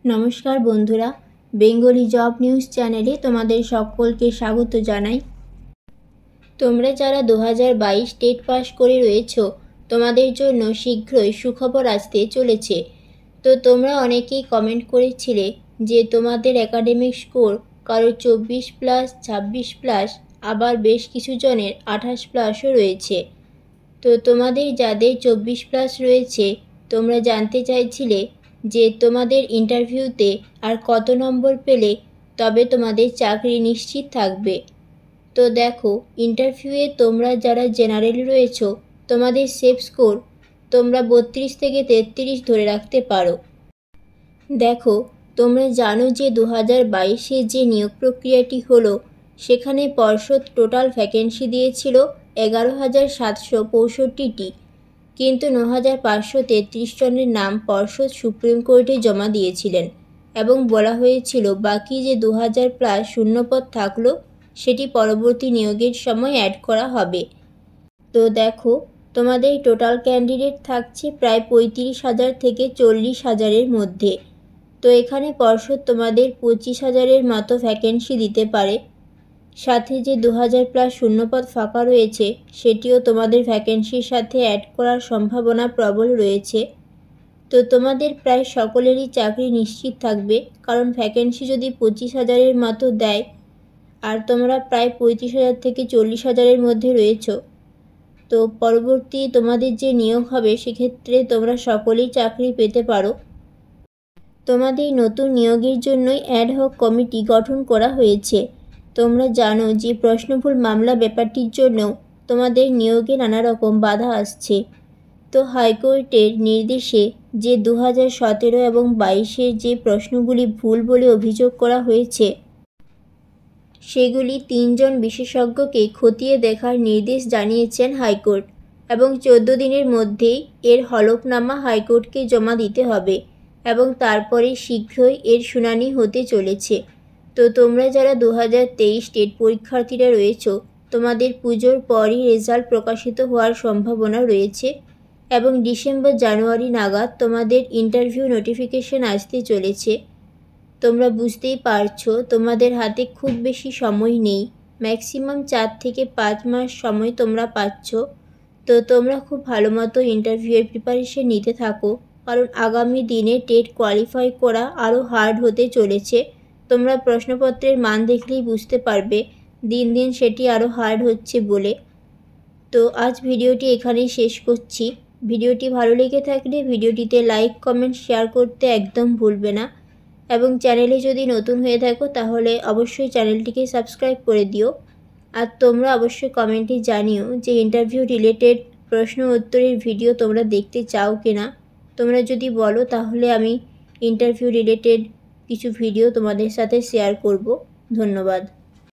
নমস্কার বন্ধুরা, Bengali job news চ্যানেলে তোমাদের সকলকে স্বাগত জানাই। তোমরা যারা 2022 টেট পাস করে রয়েছো, তোমাদের জন্য শীঘ্রই সুখবর আসতে চলেছে। তো তোমরা অনেকেই কমেন্ট করেছিলে যে তোমাদের একাডেমিক স্কোর কারো 24+, 26+, আবার বেশ কিছু জনের 28+ও রয়েছে। তো তোমাদের যাদের 24+ রয়েছে, তোমরা জানতে চাইছিলে যে তোমাদের ইন্টারভিউতে আর কত নম্বর পেলে তবে তোমাদের চাকরি নিশ্চিত থাকবে। তো দেখো, ইন্টারভিউয়ে তোমরা যারা জেনারেল রয়েছো, তোমাদের সেফ স্কোর তোমরা 32 থেকে 33 ধরে রাখতে পারো। দেখো, তোমরা জানো যে 2022-এ যে নিয়োগ প্রক্রিয়াটি হলো, সেখানে পর্ষদ টোটাল ভ্যাকেন্সি দিয়েছিল 11,765টি, কিন্তু 9,533 জনের নাম পর্ষদ সুপ্রিম কোর্টে জমা দিয়েছিলেন এবং বলা হয়েছিল বাকি যে 2,000+ শূন্যপদ থাকলো সেটি পরবর্তী নিয়োগের সময় অ্যাড করা হবে। তো দেখো, তোমাদের টোটাল ক্যান্ডিডেট থাকছে প্রায় 35,000 থেকে 40,000-এর মধ্যে। তো এখানে পর্ষদ তোমাদের 25,000-এর মতো ভ্যাকেন্সি দিতে পারে। সাথে যে 2,000+ শূন্যপদ ফাঁকা রয়েছে সেটিও তোমাদের ভ্যাকেন্সির সাথে অ্যাড করার সম্ভাবনা প্রবল রয়েছে। তো তোমাদের প্রায় সকলেরই চাকরি নিশ্চিত থাকবে, কারণ ভ্যাকেন্সি যদি 25,000-এর মতো দেয় আর তোমরা প্রায় 35,000 থেকে 40,000-এর মধ্যে রয়েছো, তো পরবর্তী তোমাদের যে নিয়োগ হবে সেক্ষেত্রে তোমরা সকলেই চাকরি পেতে পারো। তোমাদের নতুন নিয়োগের জন্যই অ্যাডহক কমিটি গঠন করা হয়েছে। তোমরা জানো যে প্রশ্নভুল মামলা ব্যাপারটির জন্যও তোমাদের নিয়োগে নানা রকম বাধা আসছে। তো হাইকোর্টের নির্দেশে যে 2017 এবং 22-এর যে প্রশ্নগুলি ভুল বলে অভিযোগ করা হয়েছে, সেগুলি 3 জন বিশেষজ্ঞকে খতিয়ে দেখার নির্দেশ জানিয়েছেন হাইকোর্ট এবং 14 দিনের মধ্যেই এর হলফনামা হাইকোর্টকে জমা দিতে হবে এবং তারপরে শীঘ্রই এর শুনানি হতে চলেছে। তো তোমরা যারা 2023 টেট পরীক্ষার্থীরা রয়েছো, তোমাদের পুজোর পরই রেজাল্ট প্রকাশিত হওয়ার সম্ভাবনা রয়েছে এবং ডিসেম্বর-জানুয়ারি নাগাদ তোমাদের ইন্টারভিউ নোটিফিকেশন আসতে চলেছে। তোমরা বুঝতেই পারছো তোমাদের হাতে খুব বেশি সময় নেই, ম্যাক্সিমাম 4 থেকে 5 মাস সময় তোমরা পাচ্ছ। তো তোমরা খুব ভালো মতো ইন্টারভিউয়ের প্রিপারেশন নিতে থাকো, কারণ আগামী দিনে টেট কোয়ালিফাই করা আরও হার্ড হতে চলেছে। তোমরা প্রশ্নপত্রের মান দেখলেই বুঝতে পারবে দিন দিন সেটি আরও হার্ড হচ্ছে বলে। তো আজ ভিডিওটি এখানেই শেষ করছি। ভিডিওটি ভালো লেগে থাকলে ভিডিওটিতে লাইক, কমেন্ট, শেয়ার করতে একদম ভুলবে না এবং চ্যানেলে যদি নতুন হয়ে থাকো তাহলে অবশ্যই চ্যানেলটিকে সাবস্ক্রাইব করে দিও। আর তোমরা অবশ্যই কমেন্টে জানিও যে ইন্টারভিউ রিলেটেড প্রশ্ন উত্তরের ভিডিও তোমরা দেখতে চাও কিনা। তোমরা যদি বলো তাহলে আমি ইন্টারভিউ রিলেটেড কিছু ভিডিও তোমাদের সাথে শেয়ার করব। ধন্যবাদ।